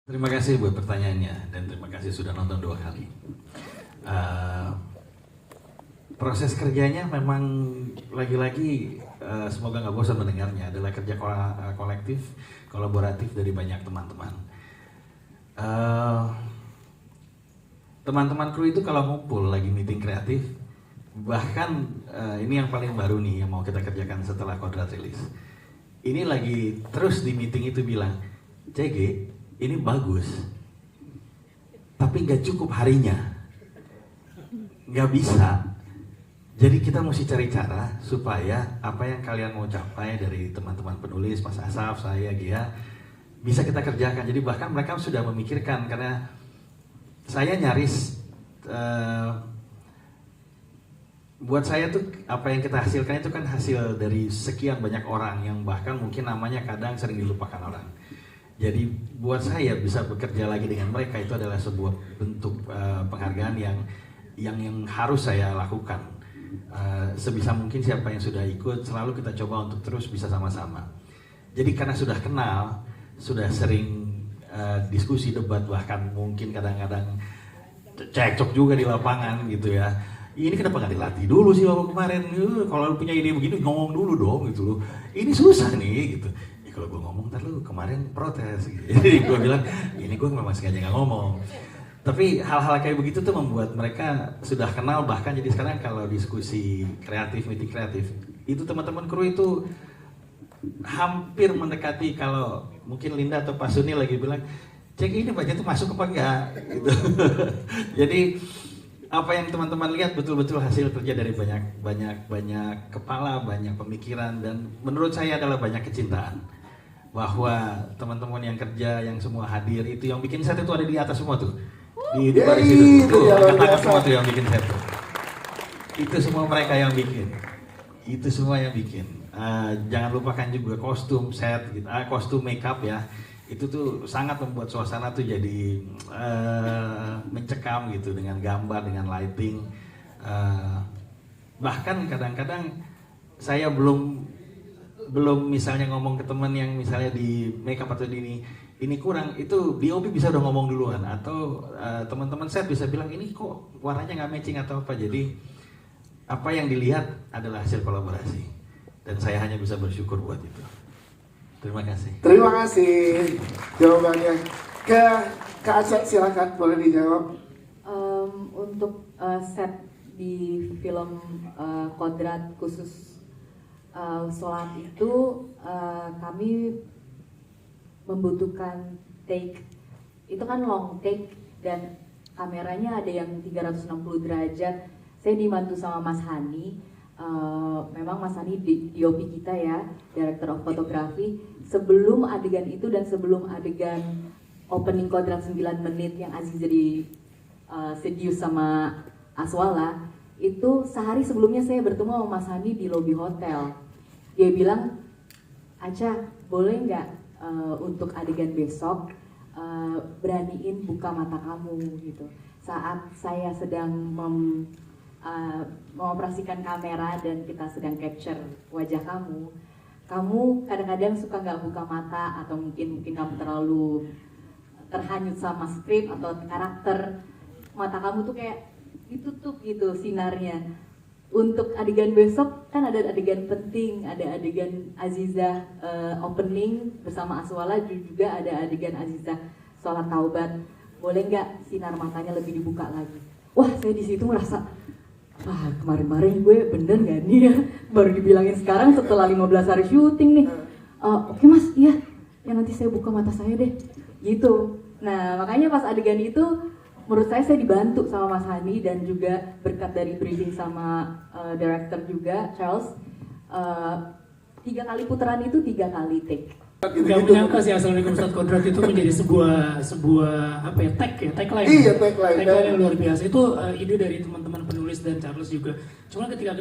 Terima kasih buat pertanyaannya dan terima kasih sudah nonton 2 kali. Proses kerjanya memang lagi-lagi semoga nggak bosan mendengarnya, adalah kerja kolektif, kolaboratif dari banyak teman-teman. Teman-teman kru itu kalau ngumpul lagi meeting kreatif, bahkan ini yang paling baru nih yang mau kita kerjakan setelah kodrat rilis. Ini lagi terus di meeting itu bilang, CG ini bagus, tapi nggak cukup harinya, nggak bisa. Jadi kita mesti cari cara supaya apa yang kalian mau capai dari teman-teman penulis, Mas Asaf, saya, Gia, bisa kita kerjakan. Jadi bahkan mereka sudah memikirkan, karena saya nyaris buat saya tuh apa yang kita hasilkan itu kan hasil dari sekian banyak orang yang bahkan mungkin namanya kadang sering dilupakan orang. Jadi buat saya bisa bekerja lagi dengan mereka itu adalah sebuah bentuk penghargaan yang harus saya lakukan. Sebisa mungkin siapa yang sudah ikut selalu kita coba untuk terus bisa sama-sama. Jadi karena sudah kenal, sudah sering diskusi, debat, bahkan mungkin kadang-kadang cekcok juga di lapangan gitu ya. Ini kenapa nggak dilatih dulu sih Bapak kemarin? Kalau punya ide begini ngomong dulu dong gitu loh. Ini susah nih gitu. Kalau gue ngomong ntar lu kemarin protes gitu. Jadi gue bilang ini gue memang sengaja nggak ngomong. Tapi hal-hal kayak begitu tuh membuat mereka sudah kenal, bahkan jadi sekarang kalau diskusi kreatif, meeting kreatif, itu teman-teman kru itu hampir mendekati, kalau mungkin Linda atau Pak Suni lagi bilang, cek ini baca tuh masuk apa enggak gitu. Jadi apa yang teman-teman lihat betul-betul hasil kerja dari banyak kepala, banyak pemikiran, dan menurut saya adalah banyak kecintaan. Bahwa teman-teman yang kerja, yang semua hadir, itu yang bikin set itu ada di atas semua tuh. Di baris itu, tuh, angkat-angkat semua tuh yang bikin set tuh. Itu semua mereka yang bikin. Itu semua yang bikin. Jangan lupakan juga kostum, set, gitu. Kostum, makeup ya. Itu tuh sangat membuat suasana tuh jadi mencekam gitu, dengan gambar, dengan lighting. Bahkan kadang-kadang saya belum misalnya ngomong ke teman yang misalnya di makeup atau di ini kurang, itu DOP bisa udah ngomong duluan, atau teman-teman set bisa bilang ini kok warnanya nggak matching atau apa. Jadi apa yang dilihat adalah hasil kolaborasi dan saya hanya bisa bersyukur buat itu. Terima kasih. Terima kasih jawabannya. Ke Kak Aca, silakan boleh dijawab. Untuk set di film Kodrat khusus sholat itu kami membutuhkan take, itu kan long take dan kameranya ada yang 360 derajat. Saya dibantu sama Mas Hani. Memang Mas Hani DOP kita ya, Director of Photography. Sebelum adegan itu dan sebelum adegan opening kodrat 9 menit yang Aziz jadi seduce sama Aswala, itu sehari sebelumnya saya bertemu sama Mas Hani di lobi hotel. Dia bilang, Aca boleh nggak untuk adegan besok beraniin buka mata kamu gitu. Saat saya sedang mengoperasikan kamera dan kita sedang capture wajah kamu kadang-kadang suka nggak buka mata, atau mungkin kamu terlalu terhanyut sama skrip atau karakter, mata kamu tuh kayak ditutup gitu sinarnya. Untuk adegan besok kan ada adegan penting, ada adegan Azizah opening bersama Aswala, juga ada adegan Azizah sholat taubat. Boleh nggak sinar matanya lebih dibuka lagi? Wah, saya di situ merasa, wah kemarin-kemarin gue bener gak nih ya, baru dibilangin sekarang setelah 15 hari syuting nih. Oke mas, iya ya nanti saya buka mata saya deh gitu. Nah makanya pas adegan itu menurut saya dibantu sama Mas Hani, dan juga berkat dari briefing sama director juga Charles. 3 kali putaran itu 3 kali take. Gak menyangka sih Assalamualaikum Ustadz Kodrat itu menjadi sebuah apa ya, tagline. Iya, tagline yang luar biasa. Itu ide dari teman-teman penulis dan Charles juga. Cuma ketika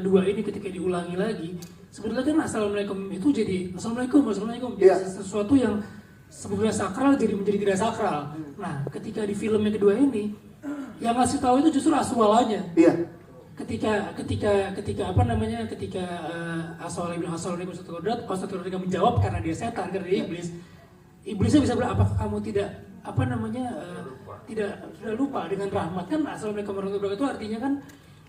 diulangi lagi, sebetulnya kan Assalamualaikum itu jadi Assalamualaikum. Jadi sesuatu yang sebetulnya sakral jadi menjadi tidak sakral. Nah, ketika di film yang kedua ini, yang ngasih tahu itu justru Aswalanya. Iya. Ketika Aswala bilang Assalamualaikum Ustadz Kodrat menjawab karena dia setan, karena dia iblis. Iblisnya bisa bilang, apakah kamu tidak apa namanya tidak sudah lupa dengan rahmat kan. Assalamualaikum warahmatullahi wabarakatuh itu artinya kan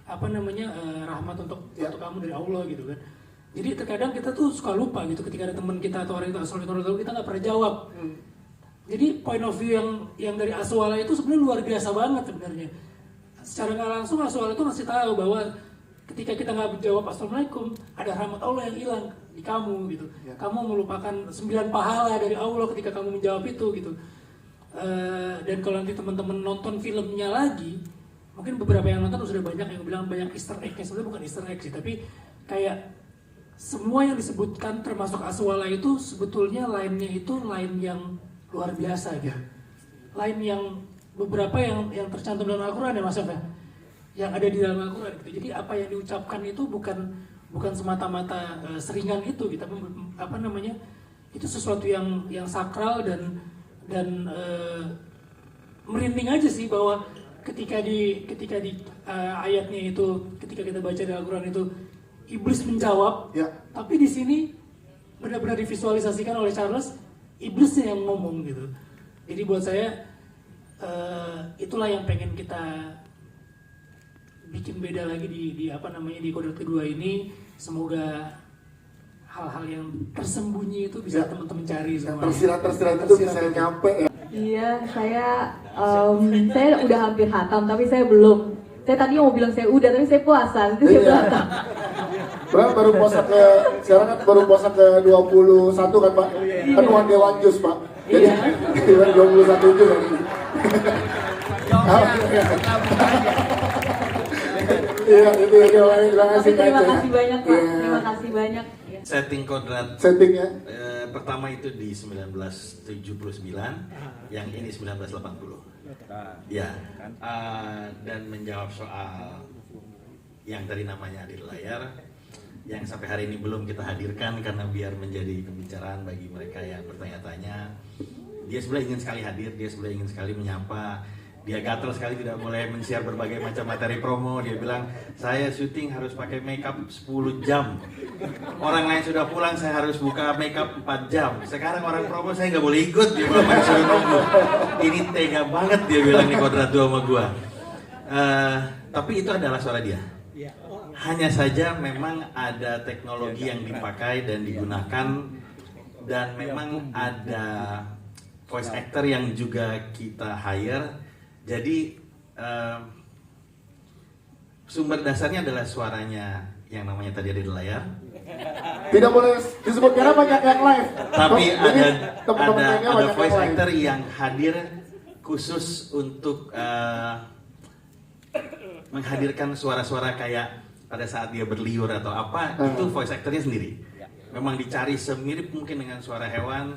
apa namanya rahmat untuk kamu dari Allah gitu kan. Jadi terkadang kita tuh suka lupa gitu ketika ada teman kita atau orang itu assalamualaikum warahmatullahi wabarakatuh kita nggak pernah jawab. Jadi point of view yang dari Aswala itu sebenarnya luar biasa banget sebenarnya. Secara nggak langsung Aswala itu masih tahu bahwa ketika kita nggak jawab assalamualaikum, ada rahmat Allah yang hilang di kamu gitu. Kamu melupakan 9 pahala dari Allah ketika kamu menjawab itu gitu. Dan kalau nanti teman-teman nonton filmnya lagi, mungkin beberapa yang nonton sudah banyak yang bilang banyak Easter egg-nya. Sebenarnya bukan Easter egg sih, tapi kayak semua yang disebutkan termasuk Aswala itu sebetulnya line-nya itu line yang luar biasa gitu. Line yang beberapa yang tercantum dalam Al-Quran ya Mas Yaf ya, yang ada di dalam Al-Quran gitu. Jadi apa yang diucapkan itu bukan semata-mata seringan itu gitu, tapi apa namanya itu sesuatu yang sakral dan merinding aja sih bahwa ketika di ayatnya itu ketika kita baca di Al-Quran itu iblis menjawab, tapi di sini benar-benar divisualisasikan oleh Charles iblisnya yang ngomong gitu. Jadi buat saya itulah yang pengen kita bikin beda lagi di apa namanya di Kodrat kedua ini. Semoga hal-hal yang tersembunyi itu bisa teman-teman cari semua. Tersirat itu bisa nyampe ya. Iya, saya udah hampir hatam tapi saya belum. Saya tadi mau bilang saya udah tapi saya puasa. Itu saya belum hatam. Baru puasa sekarang kan baru puasa ke 21 kan Pak? Kan One Dewan Jus Pak. Jadi 21 itu kan. Iya, itu terima kasih banyak Pak. Terima kasih banyak. Setting kodrat settingnya pertama itu di 1979, yang ini 1980. Ya, dan menjawab soal yang tadi namanya Adil Layar, yang sampai hari ini belum kita hadirkan karena biar menjadi pembicaraan bagi mereka yang bertanya-tanya. Dia sebenarnya ingin sekali hadir, dia sebenarnya ingin sekali menyapa. Dia gatel sekali tidak boleh men-share berbagai macam materi promo. Dia bilang, saya syuting harus pakai makeup 10 jam. Orang lain sudah pulang, saya harus buka makeup 4 jam. Sekarang orang promo saya nggak boleh ikut, dia bilang suruh nunggu. Ini tega banget dia bilang di Kodrat 2 sama gua. Tapi itu adalah suara dia. Hanya saja memang ada teknologi yang dipakai dan digunakan, dan memang ada voice actor yang juga kita hire. Jadi sumber dasarnya adalah suaranya yang namanya tadi ada di layar. Tidak boleh disebut karena banyak yang live. Tapi Teman-teman ada voice actor yang hadir khusus untuk menghadirkan suara-suara kayak pada saat dia berliur atau apa, itu voice actornya sendiri. Memang dicari semirip mungkin dengan suara hewan,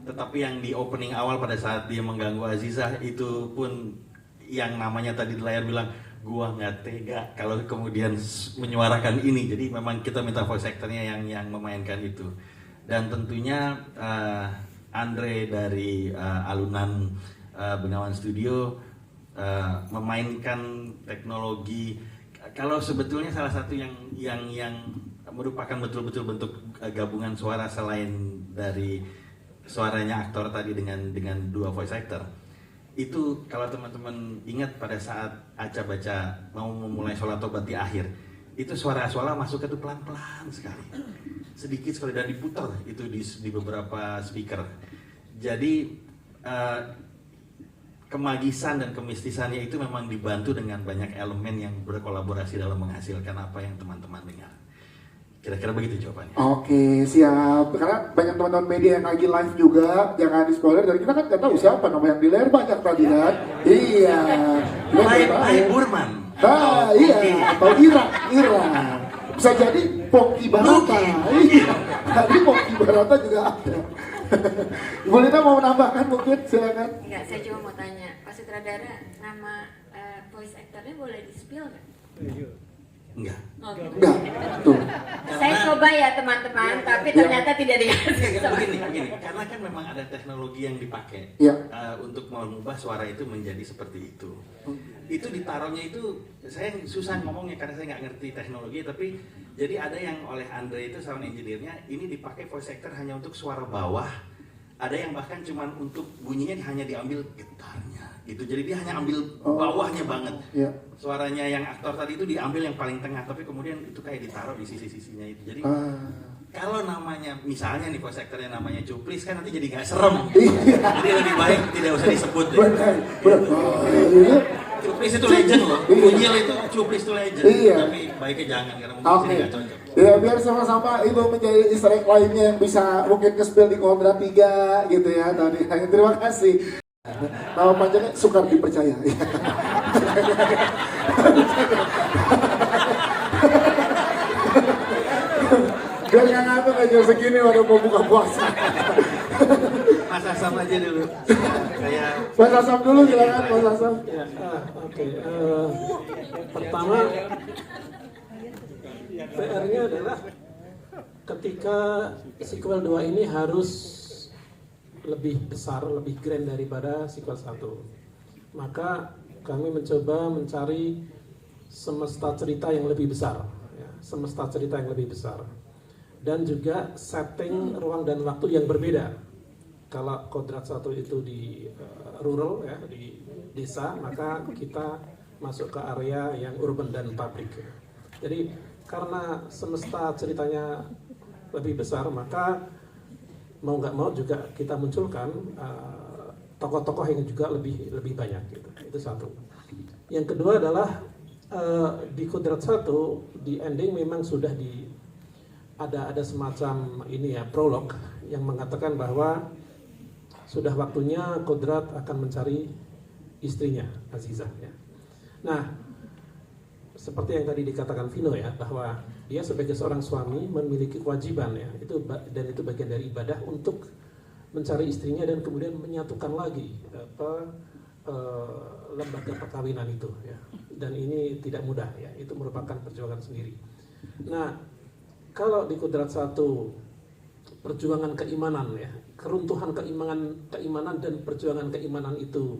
tetapi yang di opening awal pada saat dia mengganggu Azizah itu pun yang namanya tadi di layar bilang, gua nggak tega kalau kemudian menyuarakan ini. Jadi memang kita minta voice actornya yang memainkan itu. Dan tentunya Andre dari alunan Benawan Studio memainkan teknologi. Kalau sebetulnya salah satu yang merupakan betul-betul bentuk gabungan suara selain dari suaranya aktor tadi dengan dua voice actor, itu kalau teman-teman ingat pada saat Aca baca mau memulai sholat tobat di akhir, itu suara masuk itu pelan-pelan sekali, sedikit sekali, dan diputar itu di beberapa speaker. Jadi kemagisan dan kemistisannya itu memang dibantu dengan banyak elemen yang berkolaborasi dalam menghasilkan apa yang teman-teman dengar. Kira-kira begitu jawabannya. Oke, siap. Karena banyak teman-teman media yang lagi live juga, jangan di spoiler. Dan kita kan nggak tahu siapa nama yang di layar, banyak tadi kan. Iya. Hai Burman. Nah, iya. Atau Ira. Bisa jadi Pongki Barata. Iya. Tadi Pongki Barata juga ada. Ibu Lina mau menambahkan mungkin, silakan. Enggak, saya cuma mau tanya, Pak Sutradara, nama voice actornya boleh di-spill nggak? Enggak. Enggak, tuh. Saya coba ya teman-teman, tapi ternyata tidak dikasih. Begini, karena kan memang ada teknologi yang dipakai untuk mengubah suara itu menjadi seperti itu. Itu ditaruhnya itu, saya susah ngomongnya karena saya nggak ngerti teknologi, tapi jadi ada yang oleh Andre itu sound engineer-nya, ini dipakai voice actor hanya untuk suara bawah Ada yang bahkan cuman untuk bunyinya hanya diambil gitarnya gitu. Jadi dia hanya ambil bawahnya banget. Iya. Suaranya yang aktor tadi itu diambil yang paling tengah, tapi kemudian itu kayak ditaruh di sisi-sisinya itu. Jadi kalau namanya misalnya nih voice actornya namanya Cuplis kan nanti jadi gak serem. Jadi lebih baik tidak usah disebut deh. Cuplis itu legend loh. Unyil itu Cuplis itu legend. Tapi baiknya jangan karena mungkin sini gak cocok. Ya biar sama-sama itu menjadi easter egg lainnya yang bisa mungkin ke-spill di Kodrat 3 gitu ya tadi. Terima kasih. Nama panjangnya Sukar Dipercaya. Biar nggak ngantuk aja segini udah mau buka puasa. Mas Asam aja dulu. Kayak Mas Asam dulu silakan Mas Asam. Ya, oke. Pertama, PR-nya adalah ketika sequel 2 ini harus lebih besar, lebih grand daripada sequel 1. Maka kami mencoba mencari semesta cerita yang lebih besar, ya, semesta cerita yang lebih besar. Dan juga setting ruang dan waktu yang berbeda. Kalau Kodrat 1 itu di rural, ya, di desa, maka kita masuk ke area yang urban dan pabrik. Ya. Jadi karena semesta ceritanya lebih besar, maka mau nggak mau juga kita munculkan tokoh-tokoh yang juga lebih banyak gitu. Itu satu. Yang kedua adalah di Kodrat 1 di ending memang sudah ada semacam ini ya prolog yang mengatakan bahwa sudah waktunya Kodrat akan mencari istrinya Azizah ya. Nah, seperti yang tadi dikatakan Vino ya, bahwa dia sebagai seorang suami memiliki kewajiban ya, itu bagian dari ibadah untuk mencari istrinya dan kemudian menyatukan lagi lembaga perkawinan itu ya. Dan ini tidak mudah ya, itu merupakan perjuangan sendiri. Nah, kalau di Kodrat 1 perjuangan keimanan ya, keruntuhan keimanan dan perjuangan keimanan itu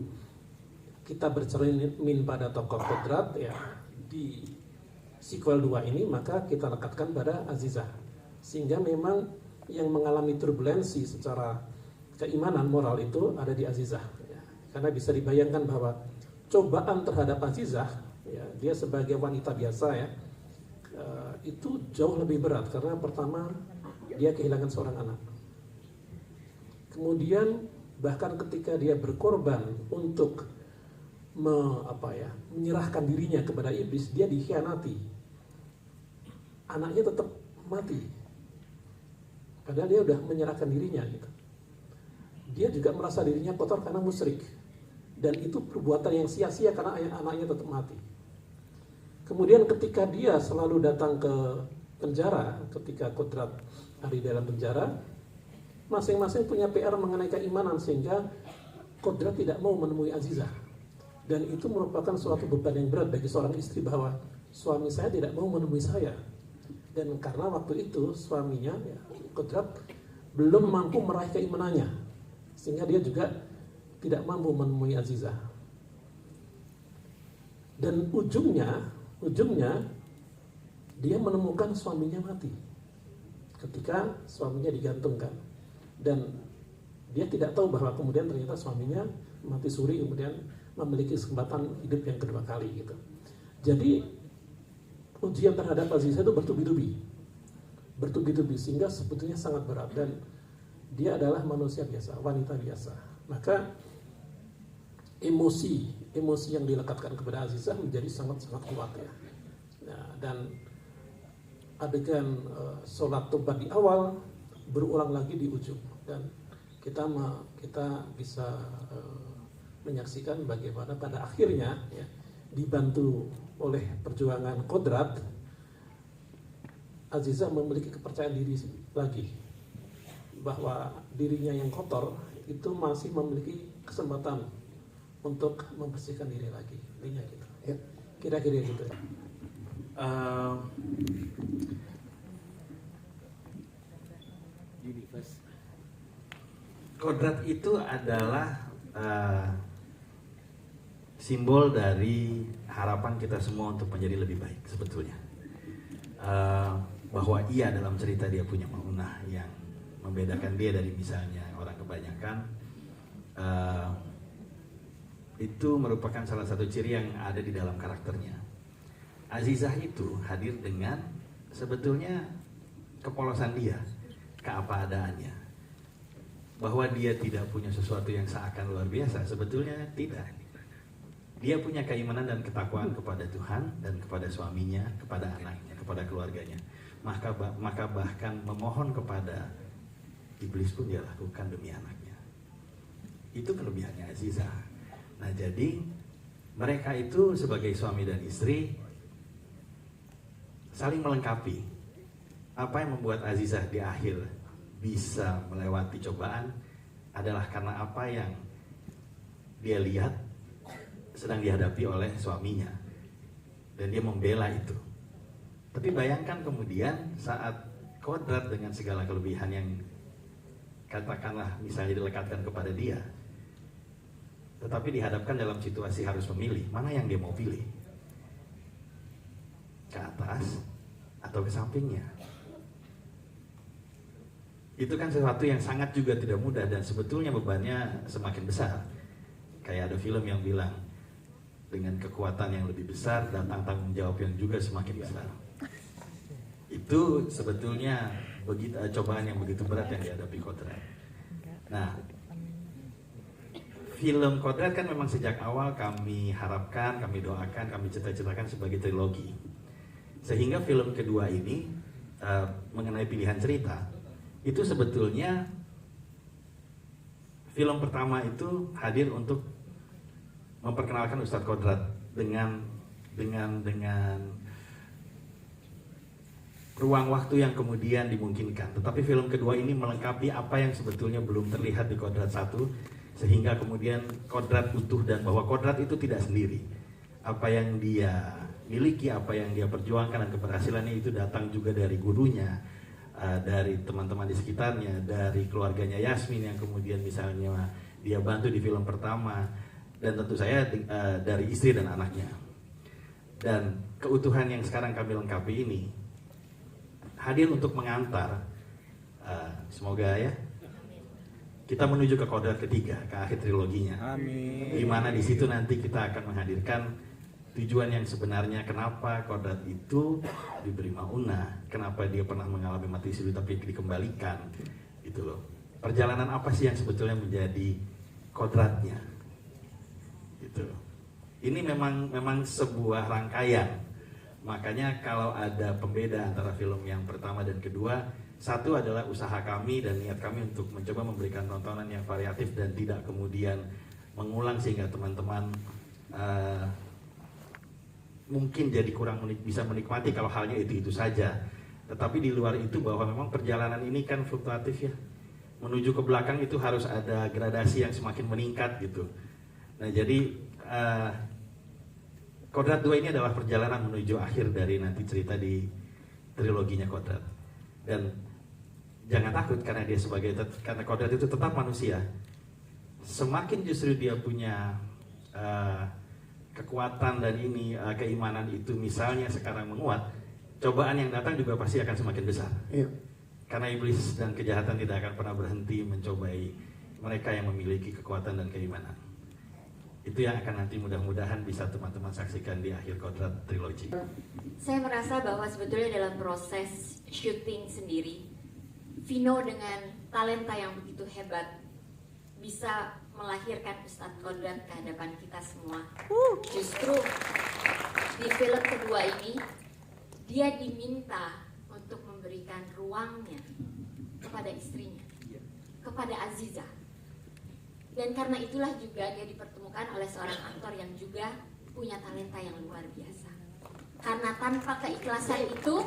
kita bercermin pada tokoh Kodrat ya. Di sequel 2 ini maka kita lekatkan pada Azizah, sehingga memang yang mengalami turbulensi secara keimanan moral itu ada di Azizah ya. Karena bisa dibayangkan bahwa cobaan terhadap Azizah ya, dia sebagai wanita biasa ya, itu jauh lebih berat karena pertama dia kehilangan seorang anak, kemudian bahkan ketika dia berkorban untuk menyerahkan dirinya kepada iblis, dia dikhianati, anaknya tetap mati, padahal dia udah menyerahkan dirinya gitu. Dia juga merasa dirinya kotor karena musyrik, dan itu perbuatan yang sia-sia karena anaknya tetap mati. Kemudian ketika dia selalu datang ke penjara, ketika Kodrat ada di dalam penjara, masing-masing punya PR mengenai keimanan sehingga Kodrat tidak mau menemui Azizah. Dan itu merupakan suatu beban yang berat bagi seorang istri bahwa suami saya tidak mau menemui saya. Dan karena waktu itu suaminya, ya, Kodrat, belum mampu meraih keimanannya, sehingga dia juga tidak mampu menemui Azizah. Dan ujungnya dia menemukan suaminya mati ketika suaminya digantungkan, dan dia tidak tahu bahwa kemudian ternyata suaminya mati suri, kemudian memiliki kesempatan hidup yang kedua kali gitu. Jadi ujian terhadap Azizah itu bertubi-tubi sehingga sebetulnya sangat berat, dan dia adalah manusia biasa, wanita biasa. Maka emosi yang dilekatkan kepada Azizah menjadi sangat kuat ya. Nah, dan adegan sholat tobat di awal berulang lagi di ujung, dan kita bisa menyaksikan bagaimana pada akhirnya ya, dibantu oleh perjuangan Kodrat, Azizah memiliki kepercayaan diri lagi bahwa dirinya yang kotor itu masih memiliki kesempatan untuk membersihkan diri lagi, intinya gitu ya, kira-kira gitu ya. Kodrat itu adalah simbol dari harapan kita semua untuk menjadi lebih baik sebetulnya. Bahwa ia dalam cerita dia punya Maunah yang membedakan dia dari misalnya orang kebanyakan, itu merupakan salah satu ciri yang ada di dalam karakternya. Azizah itu hadir dengan sebetulnya kepolosan dia, keapa adaannya. Bahwa dia tidak punya sesuatu yang seakan luar biasa, sebetulnya tidak. Dia punya keimanan dan ketakwaan kepada Tuhan dan kepada suaminya, kepada anaknya, kepada keluarganya. Maka bahkan memohon kepada iblis pun dia lakukan demi anaknya. Itu kelebihannya Azizah. Nah, jadi mereka itu sebagai suami dan istri saling melengkapi. Apa yang membuat Azizah di akhir bisa melewati cobaan adalah karena apa yang dia lihat sedang dihadapi oleh suaminya, dan dia membela itu. Tapi bayangkan kemudian saat Kodrat dengan segala kelebihan yang katakanlah misalnya dilekatkan kepada dia, tetapi dihadapkan dalam situasi harus memilih, mana yang dia mau pilih? Ke atas atau ke sampingnya? Itu kan sesuatu yang sangat juga tidak mudah, dan sebetulnya bebannya semakin besar. Kayak ada film yang bilang, dengan kekuatan yang lebih besar datang tanggung jawab yang juga semakin besar. Itu sebetulnya cobaan yang begitu berat yang dihadapi Kodrat. Nah, film Kodrat kan memang sejak awal kami harapkan, kami doakan, kami cita-citakan sebagai trilogi. Sehingga film kedua ini mengenai pilihan cerita, itu sebetulnya film pertama itu hadir untuk memperkenalkan Ustadz Kodrat dengan ruang waktu yang kemudian dimungkinkan. Tetapi film kedua ini melengkapi apa yang sebetulnya belum terlihat di Kodrat 1, sehingga kemudian Kodrat utuh, dan bahwa Kodrat itu tidak sendiri. Apa yang dia miliki, apa yang dia perjuangkan dan keberhasilannya itu datang juga dari gurunya, dari teman-teman di sekitarnya, dari keluarganya Yasmin yang kemudian misalnya dia bantu di film pertama, dan tentu saya dari istri dan anaknya. Dan keutuhan yang sekarang kami lengkapi ini hadir untuk mengantar, semoga ya, kita menuju ke Kodrat ketiga, ke akhir triloginya. Amin. Di mana di situ nanti kita akan menghadirkan tujuan yang sebenarnya kenapa Kodrat itu diberi maunah, kenapa dia pernah mengalami mati suri tapi dikembalikan, gitu loh. Perjalanan apa sih yang sebetulnya menjadi Kodratnya, gitu. Ini memang sebuah rangkaian. Makanya kalau ada pembeda antara film yang pertama dan kedua, satu adalah usaha kami dan niat kami untuk mencoba memberikan tontonan yang variatif dan tidak kemudian mengulang sehingga teman-teman mungkin jadi kurang bisa menikmati kalau halnya itu saja. Tetapi di luar itu bahwa memang perjalanan ini kan fluktuatif ya. Menuju ke belakang itu harus ada gradasi yang semakin meningkat gitu. Nah, jadi Kodrat 2 ini adalah perjalanan menuju akhir dari nanti cerita di triloginya Kodrat. Dan jangan takut karena Kodrat itu tetap manusia. Semakin justru dia punya kekuatan dan ini keimanan itu misalnya sekarang menguat, cobaan yang datang juga pasti akan semakin besar. Iya. Karena iblis dan kejahatan tidak akan pernah berhenti mencobai mereka yang memiliki kekuatan dan keimanan. Itu yang akan nanti mudah-mudahan bisa teman-teman saksikan di akhir Kodrat trilogi. Saya merasa bahwa sebetulnya dalam proses syuting sendiri, Vino dengan talenta yang begitu hebat bisa melahirkan Ustadz Kodrat ke hadapan kita semua. Justru di film kedua ini, dia diminta untuk memberikan ruangnya kepada istrinya, kepada Azizah. Dan karena itulah juga dia dipertemukan oleh seorang aktor yang juga punya talenta yang luar biasa. Karena tanpa keikhlasan itu,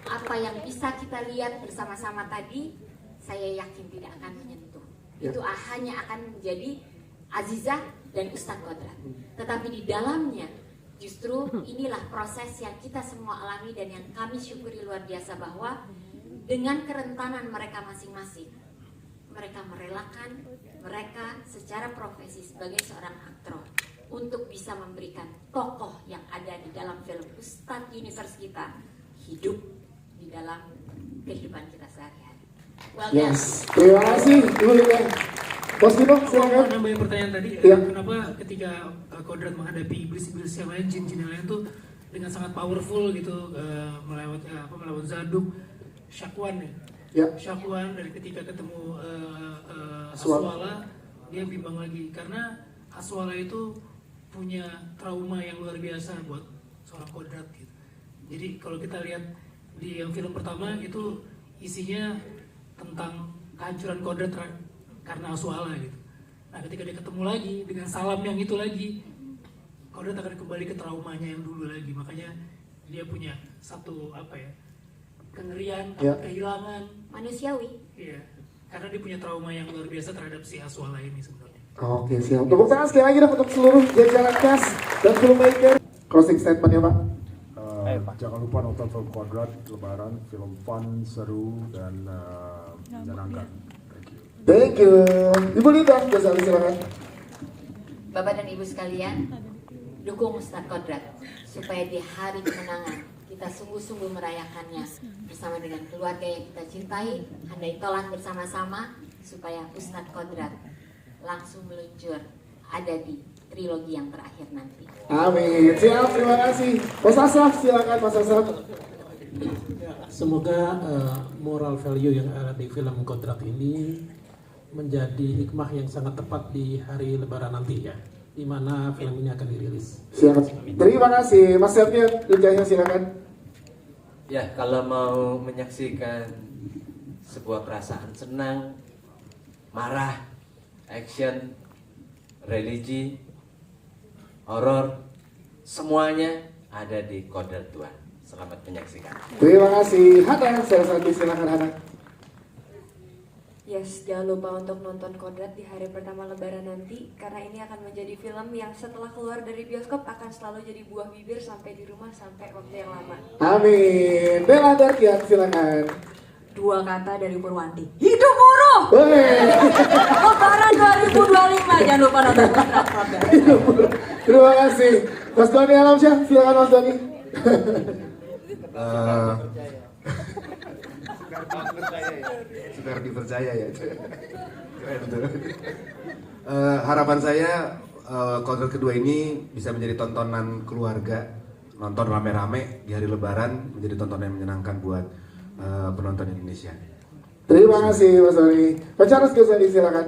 apa yang bisa kita lihat bersama-sama tadi, saya yakin tidak akan menyentuh. Itu hanya akan menjadi Azizah dan Ustadz Kodrat. Tetapi di dalamnya, justru inilah proses yang kita semua alami dan yang kami syukuri luar biasa, bahwa dengan kerentanan mereka masing-masing, mereka merelakan mereka secara profesi sebagai seorang aktor untuk bisa memberikan tokoh yang ada di dalam film Ustadz Universe kita hidup di dalam kehidupan kita sehari-hari. Well Yes, terima kasih Ibu Lina. Bos Vino, Aku silakan. mau nambahin pertanyaan tadi, Iya. kenapa ketika Kodrat menghadapi iblis-iblis yang lain, jin-jin yang lain tuh dengan sangat powerful gitu, melawan Zaduk, Syakwan ya. Ya. Syakwan dari ketika ketemu Aswala. Aswala, dia bimbang lagi karena Aswala itu punya trauma yang luar biasa buat seorang Kodrat gitu. Jadi kalau kita lihat di yang film pertama itu isinya tentang kehancuran Kodrat karena Aswala gitu. Nah ketika dia ketemu lagi dengan salam yang itu lagi, Kodrat akan kembali ke traumanya yang dulu lagi. Makanya dia punya satu kengerian, Ya. kehilangan. manusiawi. Iya, karena dia punya trauma yang luar biasa terhadap si Aswala ini sebenarnya. Oke, siap. Tepuk tangan sekali lagi dong untuk seluruh jajaran cast dan filmmaker. Closing statement ya, Pak. Jangan lupa nonton film Kodrat Lebaran, film fun, seru, dan menyenangkan. Thank you. Ibu Lita, silakan. Bapak dan Ibu sekalian, dukung Ustadz Kodrat supaya di hari kemenangan kita sungguh-sungguh merayakannya bersama dengan keluarga yang kita cintai, handai tolan bersama-sama supaya Ustadz Kodrat langsung meluncur ada di trilogi yang terakhir nanti. Amin. Siap, terima kasih. Mas Asraf, silakan Mas Asraf. Semoga moral value yang ada di film Kodrat ini menjadi hikmah yang sangat tepat di hari Lebaran nanti ya, di mana film ini akan dirilis. Siap. Terima kasih. Mas Septian, Wijaya, silakan. Ya, kalau mau menyaksikan sebuah perasaan senang, marah, action, religi, horor, semuanya ada di Kodrat 2. Selamat menyaksikan. Terima kasih. Hana, silakan Hana. Yes, jangan lupa untuk nonton Kodrat di hari pertama Lebaran nanti, karena ini akan menjadi film yang setelah keluar dari bioskop akan selalu jadi buah bibir sampai di rumah sampai waktu yang lama. Amin. Bella Darkian, silakan. 2 kata dari Purwanti. Hidup buruh! Wey. Lebaran 2025, jangan lupa nonton Kodrat. Terima kasih. Mas Doni Alamsyah, silakan Mas Doni. Sukar dipercaya ya. Keren tuh. Harapan saya Kodrat kedua ini bisa menjadi tontonan keluarga, nonton rame-rame di hari Lebaran, menjadi tontonan yang menyenangkan buat penonton Indonesia. Terima kasih Mas Doni. Pak Charles Gosali, silakan.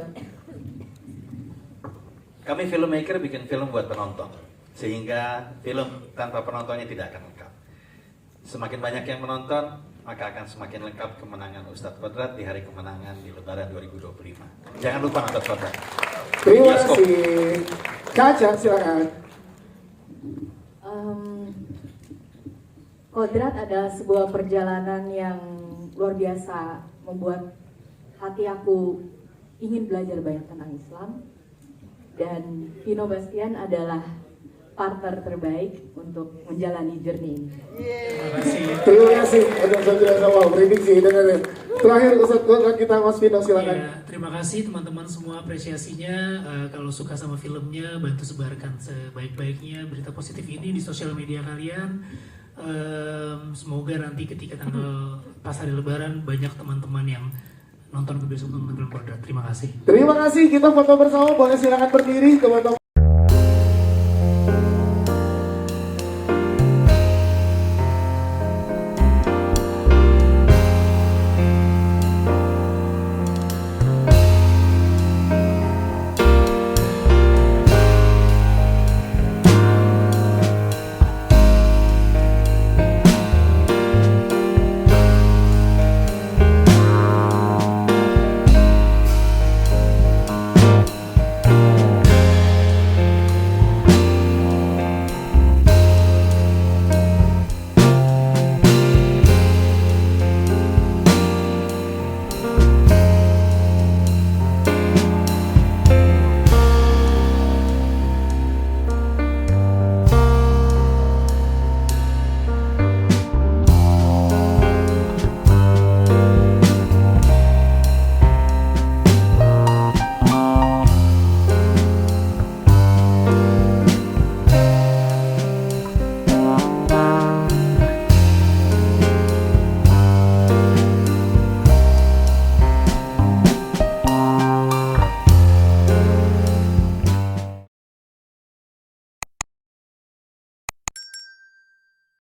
Kami filmmaker bikin film buat penonton, sehingga film tanpa penontonnya tidak akan lengkap. Semakin banyak yang menonton, maka akan semakin lengkap kemenangan Ustadz Kodrat di hari kemenangan di Lebaran 2025. Jangan lupa nonton Kodrat. Terima kasih. Caca, silakan. Kodrat adalah sebuah perjalanan yang luar biasa, membuat hati aku ingin belajar banyak tentang Islam. Dan Vino Bastian adalah partner terbaik untuk menjalani journey ini. Terima kasih. Ada saudara sama prediksi dengerin. Terakhir Ustadz Kodrat kita Mas Vino, silakan. Ya, terima kasih teman-teman semua apresiasinya. Kalau suka sama filmnya, bantu sebarkan sebaik-baiknya berita positif ini di sosial media kalian. Semoga nanti ketika tanggal pas hari Lebaran banyak teman-teman yang nonton ke besok nonton film Kodrat. Terima kasih. Terima kasih. Kita foto bersama. Boleh silakan berdiri teman-teman.